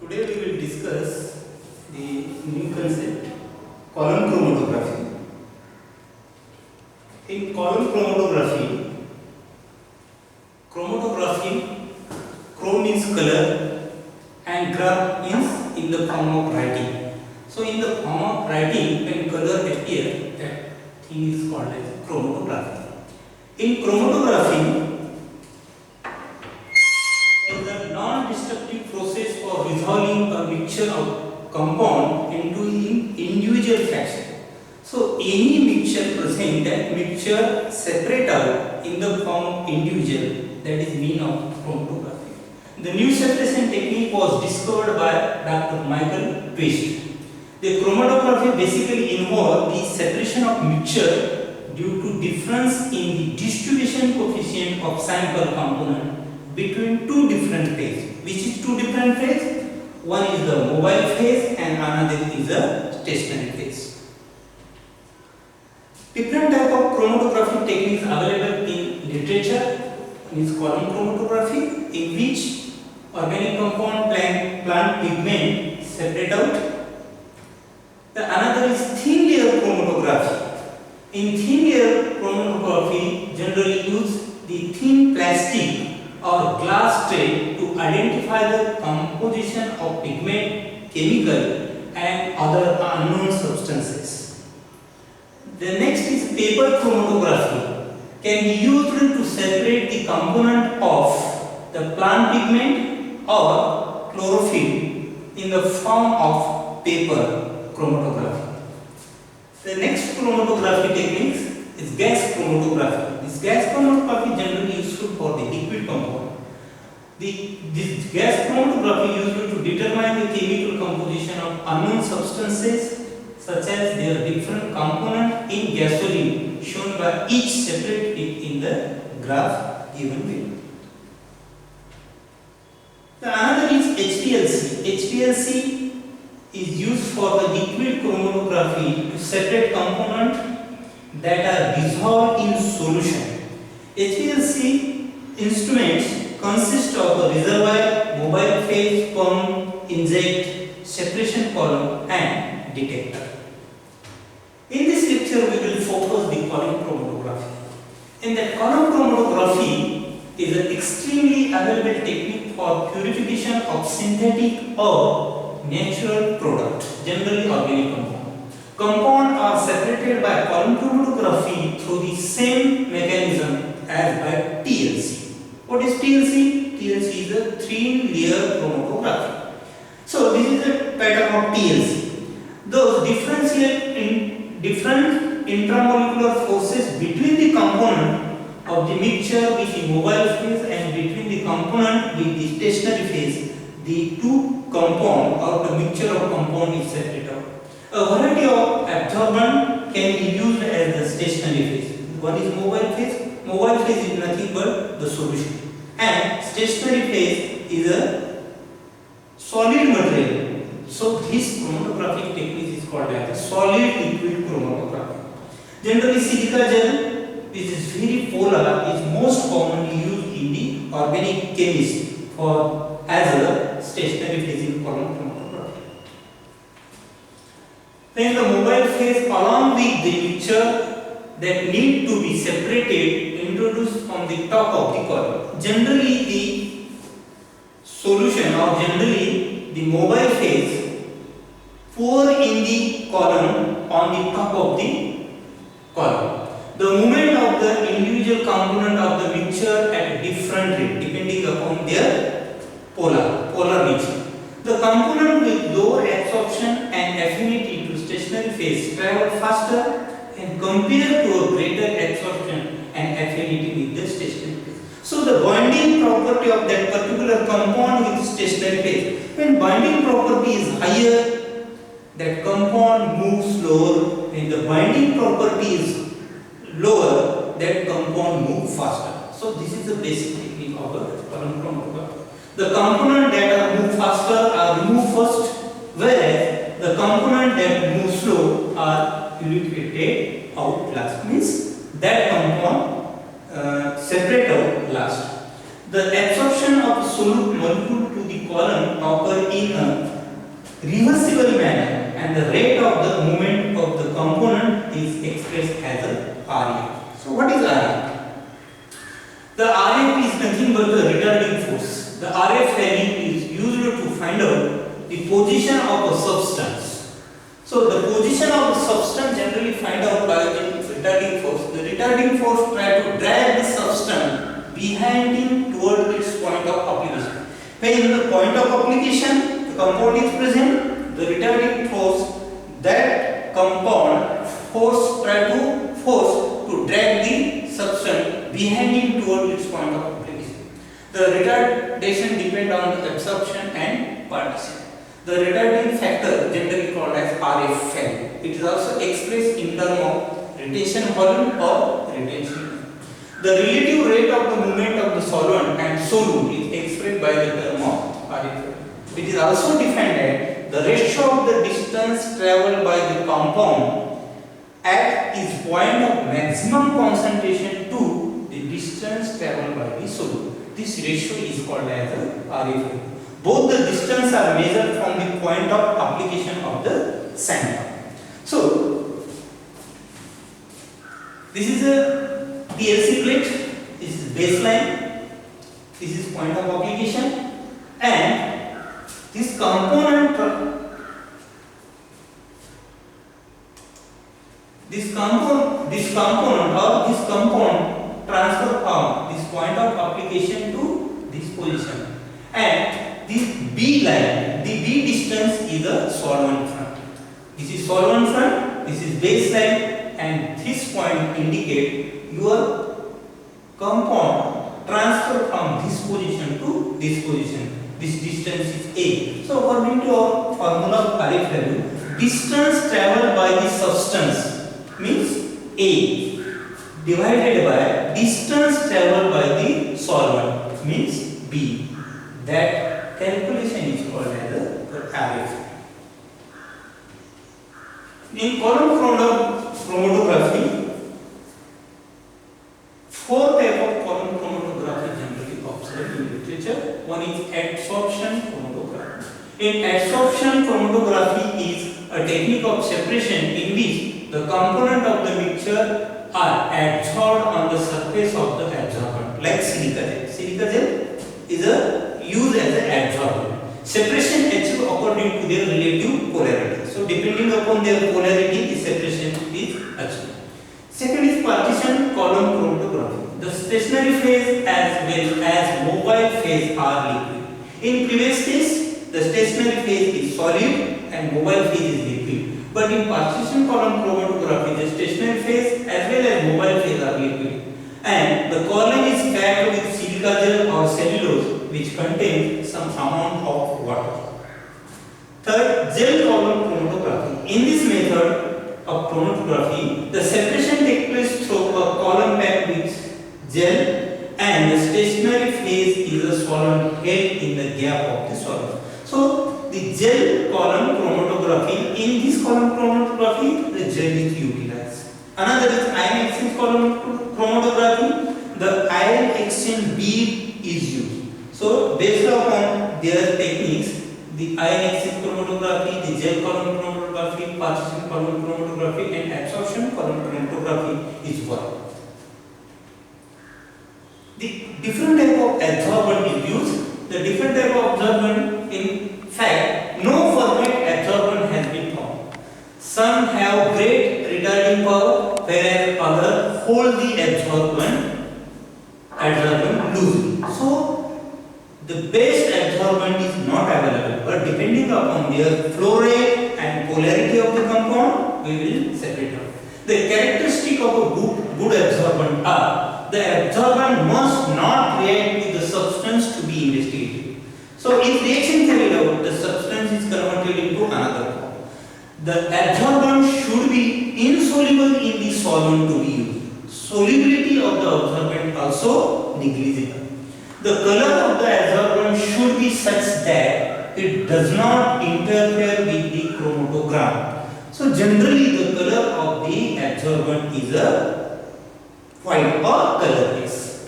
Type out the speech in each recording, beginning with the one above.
Today we will discuss the new concept, column chromatography. In column chromatography, chrome means color and graph means in the form of writing. So in the form of writing, when color appears, that thing is called as chromatography. In chromatography, non-destructive process for resolving a mixture of compound into individual fraction. So any mixture present, that mixture separate out in the form of individual, that is mean of chromatography. The new separation technique was discovered by Dr. Michael Twist. The chromatography basically involves the separation of mixture due to difference in the distribution coefficient of sample component between two different phases. Which is two different phases? One is the mobile phase and another is the stationary phase. Different type of chromatography techniques available in literature. One is column chromatography, in which organic compound, plant pigment separate out. The another is thin layer chromatography. In thin layer chromatography, generally use the thin plastic or glass tray to identify the composition of pigment, chemical and other unknown substances. The next is paper chromatography, can be used to separate the component of the plant pigment or chlorophyll in the form of paper chromatography. The next chromatography techniques is gas chromatography. This gas chromatography generally useful for the liquid compound. This gas chromatography used to determine the chemical composition of unknown substances, such as their different component in gasoline, shown by each separate peak in the graph given below. The another is HPLC. HPLC is used for the liquid chromatography to separate components that are dissolved in solution. HPLC instruments consist of a reservoir, mobile phase, pump, inject, separation column and detector. In this lecture we will focus the column chromatography. In that column chromatography is an extremely available technique for purification of synthetic or natural product, generally organic compound. Compounds are separated by column chromatography through the same mechanism as by TLC. What is TLC? TLC is a thin layer chromatography. So this is a pattern of TLC. Those differentiate in different intermolecular forces between the component of the mixture with the mobile phase and between the component with the stationary phase. The two compound or the mixture of compound is separated out. A variety of adsorbent can be used as the stationary phase. One is mobile phase. Mobile phase is nothing but the solution. And stationary phase is a solid material. So this chromatographic technique is called as a solid liquid chromatography. Generally silica gel, which is very polar, is most commonly used in the organic chemistry for as a stationary phase in column chromatography. Then the mobile phase along with the mixture that need to be separated introduced from the top of the column. Generally the solution or generally the mobile phase pour in the column on the top of the column. The movement of the individual component of the mixture at different rate depending upon their polar nature. The component with lower adsorption and affinity to stationary phase travel faster and compared to a greater adsorption and affinity with the stationary phase. So the binding property of that particular compound with stationary phase, when binding property is higher, that compound moves slower. When the binding property is lower, that compound moves faster. So this is the basic technique of a column chromatography. The component that are move faster are removed first, whereas the component that move slow are purified out last. Means that compound separate out last. The absorption of solute molecule to the column occur in a reversible manner, and the rate of the movement of the component is expressed as a RF. So what is RF? The RF is nothing but the retarding force. The RF value is used to find out the position of a substance. So the position of the substance generally find out by the retarding force. The retarding force try to drag the substance behind him toward its point of application. When in the point of application the compound is present, the retarding force, that compound force try to force to drag the substance behind him toward its point of application. The retardation depends on the absorption and partition. The retarding factor generally called as RF value. It is also expressed in terms of retention volume or retention. The relative rate of the movement of the solvent and solute is expressed by the term of RF value. It is also defined as the ratio of the distance travelled by the compound at its point of maximum concentration to the distance travelled by the solute. This ratio is called as the RF value. Both the distance are measured from the point of application of the sample. So, this is a TLC plate, this is baseline, this is point of application, and this component transfer from this point of application to this position, and this B line, the B distance is a solvent front. This is solvent front, this is baseline, and this point indicate your compound transfer from this position to this position. This distance is A. So according to our formula of RF value, distance travelled by the substance means A divided by distance travelled by the solvent means B. That calculation is called as the RF. In column chromatography, four types of column chromatography generally observed in literature. One is adsorption chromatography. In adsorption chromatography is a technique of separation in which the component of the mixture are adsorbed on the surface of the adsorbent, like silica gel. Silica gel is used as an adsorbent. Separation achieved according to their relative polarity. So depending upon their polarity, the separation is achieved. Second is partition column chromatography. The stationary phase as well as mobile phase are liquid. In previous case, the stationary phase is solid and mobile phase is liquid. But in partition column chromatography, the stationary phase as well as mobile phase are liquid. And the column is packed with silica gel or cellulose, which contains some amount of water. Third, gel column chromatography. In this method of chromatography, the separation takes place through a column packed with gel, and the stationary phase is a solvent held in the gap of the solvent. So, the gel column chromatography, in this column chromatography, the gel is utilized. Another is ion exchange column chromatography. The ion exchange bead is used. So, based upon their techniques, the ion exchange chromatography, the gel column chromatography, partition column chromatography, and adsorption column chromatography is worked. The different type of adsorbent is used. The different type of adsorbent, in fact, no perfect adsorbent has been found. Some have great retarding power, whereas others hold the adsorbent loosely. So, the best adsorbent is not available, but depending upon their flow rate and polarity of the compound, we will separate out. The characteristic of a good adsorbent are: the adsorbent must not react with the substance to be investigated. So, if reaction carried out, the substance is converted into another form. The adsorbent should be insoluble in the solvent to be used. Solubility of the adsorbent also negligible. The color of the adsorbent should be such that it does not interfere with the chromatogram. So generally the color of the adsorbent is a white or colorless.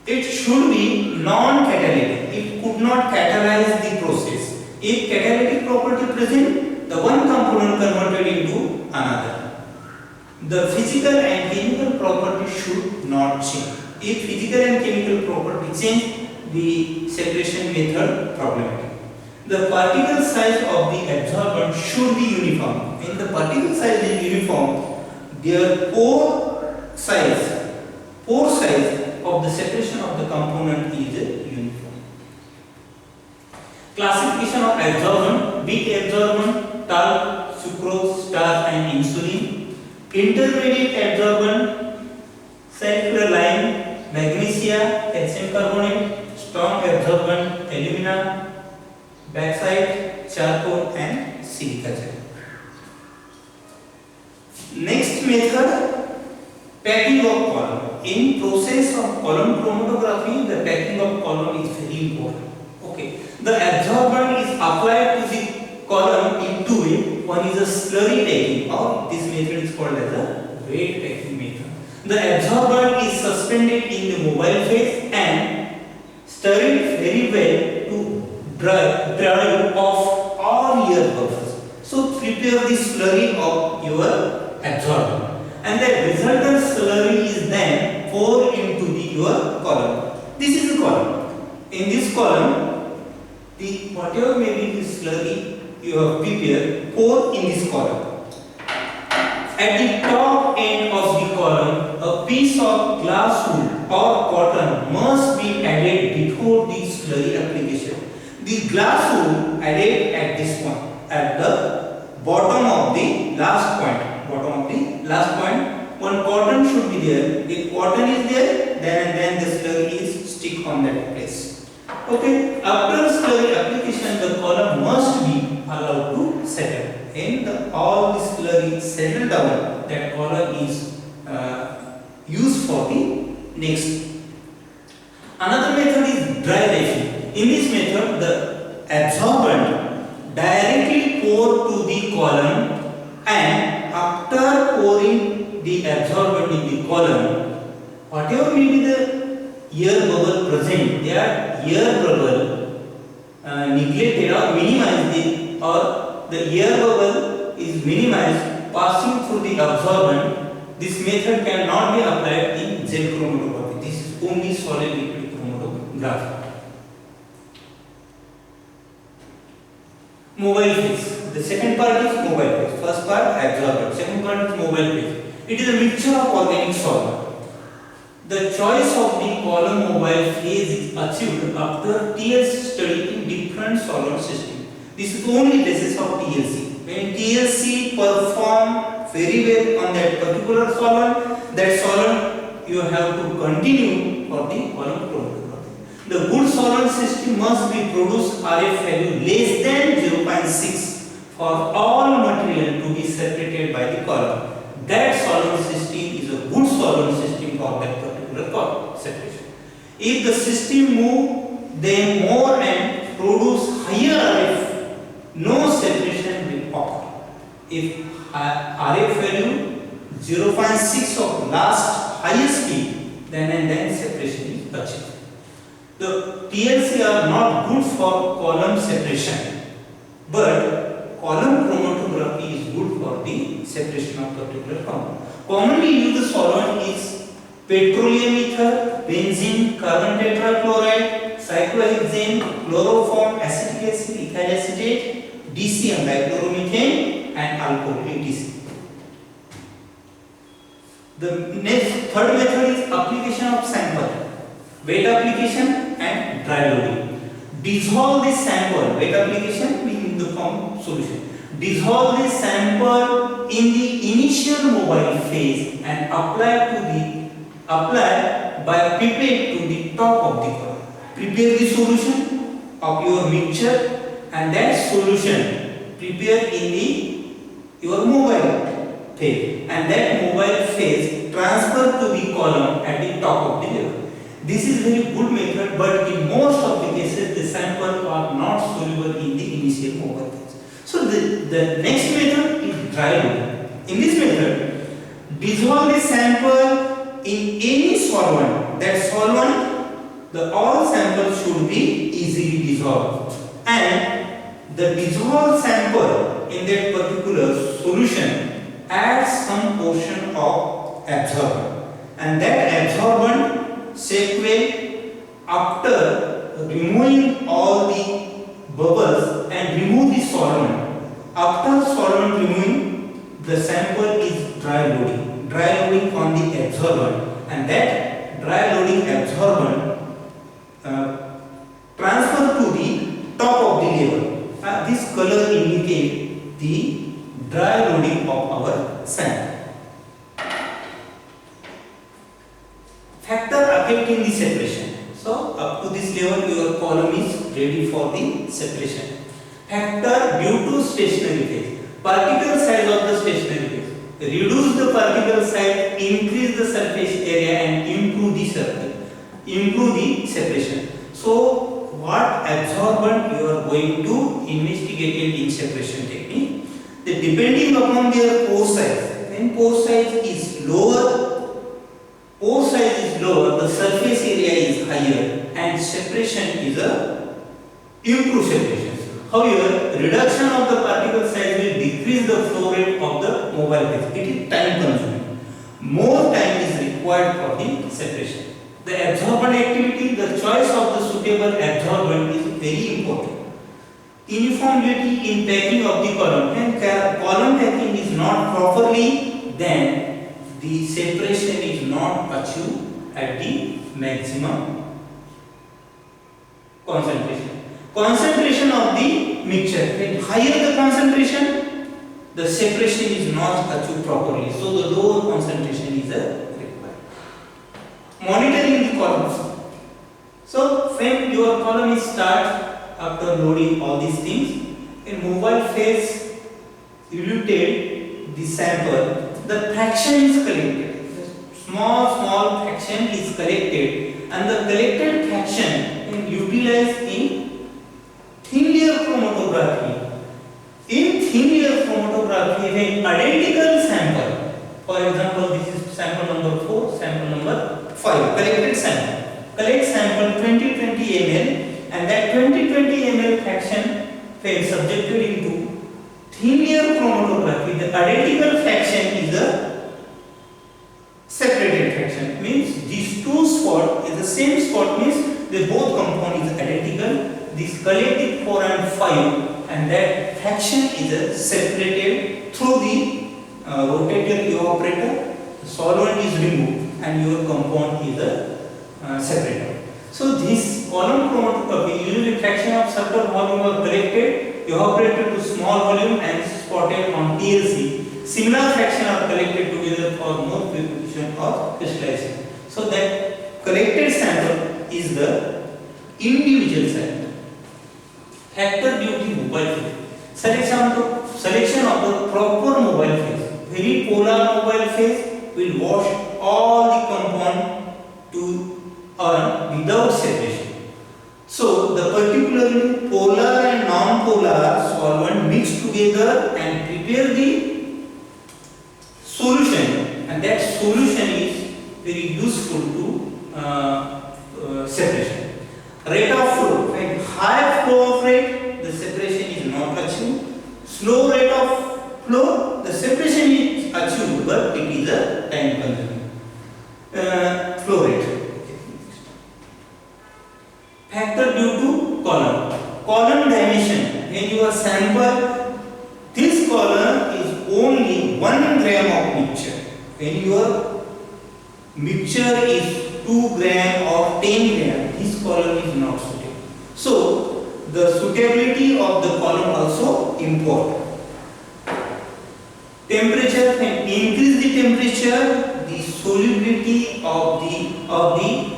It should be non-catalytic. It could not catalyze the process. If catalytic property present, the one component converted into another. The physical and chemical property should not change. If physical and chemical property change, the separation method problematic. The particle size of the adsorbent should be uniform. When the particle size is uniform, their pore size of the separation of the component is uniform. Classification of adsorbent: big adsorbent, talc, sucrose, starch and insulin. Intermediate adsorbent: sulfur, lime, magnesia, calcium carbonate. Strong adsorbent: alumina, bauxite, charcoal and silica gel. Next method, packing of column. In process of column chromatography, the packing of column is very important. Okay, the adsorbent is applied to the column in two ways. One is a slurry packing, or this method is called as a wet packing method. The adsorbent is suspended in the mobile phase and stirred very well to dry off all air bubbles. So prepare the slurry of your adsorbent, and the resultant slurry is then poured into your column. This is the column. In this column, the whatever may be the slurry you have prepared, pour in this column. At the top end of the column, a piece of glass wool or cotton must be added before the slurry application. The glass wool added at this point, at the bottom of the last point. One cotton should be there. If cotton is there, then the slurry is stick on that place. Okay. After slurry application, the column must be allowed to settle. And all the slurry settle down, that column is used for the next. Another method is dry rafting. In this method, the adsorbent directly poured to the column, and after pouring the adsorbent in the column, whatever may be the air bubble present, that air bubble neglected or minimized, or the air bubble is minimized passing through the absorbent. This method cannot be applied in gel chromatography. This is only solid liquid chromatography. Mobile phase. The second part is mobile phase. First part adsorbent. Second part is mobile phase. It is a mixture of organic solvent. The choice of the column mobile phase is achieved after TLC study in different solvent system. This is only basis of TLC. When TLC perform very well on that particular solvent, that solvent you have to continue for the column chromatography. The good solvent system must be produce RF value less than 0.6 for all material to be separated by the column. That solvent system is a good solvent system for that particular column separation. If the system move them more and produce higher RF, no separation will occur. If RF value 0.6 of last highest peak, then separation is achieved. The TLC are not good for column separation, but column chromatography is good for the separation of particular compound. Commonly used solvent is petroleum ether, benzene, carbon tetrachloride, cyclohexane, chloroform, acetic acid, ethyl acetate, DCM, dichloromethane, and alcohol, etc. The next third method is application of sample, wet application and dry loading. Dissolve the sample, wet application in the form solution. Dissolve the sample in the initial mobile phase and apply by pipette to the top of the column. Prepare the solution of your mixture, and that solution prepare in your mobile phase, and that mobile phase transfer to the column at the top of the level. This is very good method, but in most of the cases the samples are not soluble in the initial mobile phase. So the next method is dry loading. In this method, dissolve the sample in any solvent. That solvent, all samples should be easily dissolved, and the dissolved sample in that particular solution adds some portion of absorbent, and that absorbent sequence after removing all the bubbles and remove the solvent. After solvent removing, the sample is dry loading on the adsorbent, and that dry loading adsorbent transfer to the top of the level. This color indicates the dry loading of our sample. Factor affecting the separation. So up to this level your column is ready for the separation. Factor due to stationary phase. Particle size of the stationary phase. Reduce the particle size, increase the surface area and improve the separation. So what absorbent you are going to investigate in separation technique? Depending upon their pore size. When pore size is lower, the surface area is higher and separation is a improved separation. However, reduction of the particle size will decrease the flow rate of the mobile phase. It is time consuming. More time is required for the separation. The adsorbent activity, the choice of the suitable adsorbent is very important. Uniformity in packing of the column. When column packing is not properly, then the separation is not achieved at the maximum concentration. Concentration of the mixture. When higher the concentration, the separation is not achieved properly. So the lower concentration is required. Monitoring the columns. So when your column is start after loading all these things, in mobile phase eluted the sample, the fraction is collected. The small fraction is collected, and the collected fraction is utilized in thin layer chromatography. In thin layer chromatography, when identical sample, for example, this is sample number 4, sample number 5, collected sample. Collect sample 20 ml, and that 20 ml fraction when subjected into thin layer chromatography, the identical fraction is a separated fraction. Means these two spots is the same spot, means they both compound is identical. This collected 4 and 5, and that fraction is separated through the rotator evaporator. The solvent is removed and your compound is separated. So this column chromatography, usually fraction of certain volume are collected, evaporated to small volume and spotted on TLC. Similar fraction are collected together for more purification or crystallization. So that collected sample is the individual sample. Factor due to mobile phase. Selection of the proper mobile phase. Very polar mobile phase will wash all the compound to earn without separation. So the particularly polar and non-polar solvent mixed together and prepare the solution, and that solution is very useful to separation. Rate of flow. When high flow of rate, the separation is not achieved. Slow rate of flow, the separation is achieved, but it is a time consuming. Flow rate. Factor due to column. Column dimension. When your sample, this column is only 1 gram of mixture. When your mixture is 2 gram or 10 gram, this column is not suitable. So the suitability of the column also important. Temperature. When increase the temperature, the solubility of the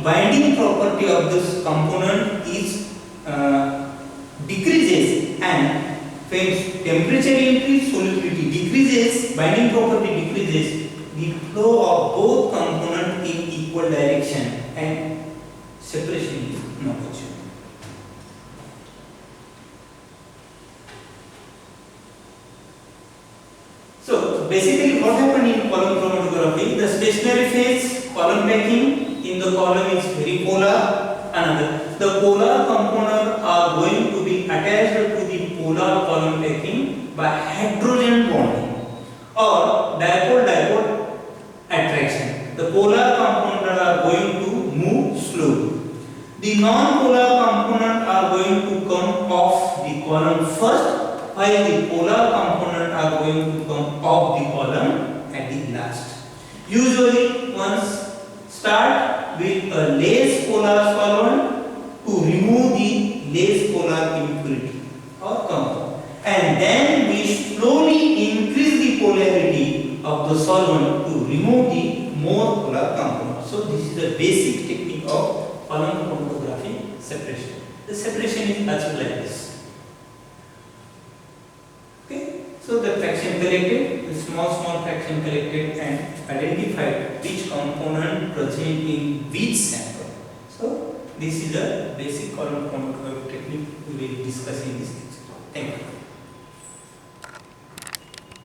binding property of this component is decreases, and when temperature increase, solubility decreases, binding property decreases, the flow of both components in equal direction and separation is not achieved. So basically what happened in column chromatography, the stationary phase column packing in the column is very polar. Another, the polar components are going to be attached to the polar column packing by hydrogen bonding or dipole-dipole attraction. The polar component are going to move slowly. The non-polar component are going to come off the column first, while the polar component are going to come off the column at the last. Usually, once start with a less polar solvent to remove the less polar impurity or compound, and then we slowly increase the polarity of the solvent to remove the more polar compound. So this is the basic technique of column chromatography separation. The separation is achieved like this. Okay, so the fraction collected, the small fraction collected and identified which component present in which sample. So this is the basic column chromatography technique we will discuss in this lecture. Thank you.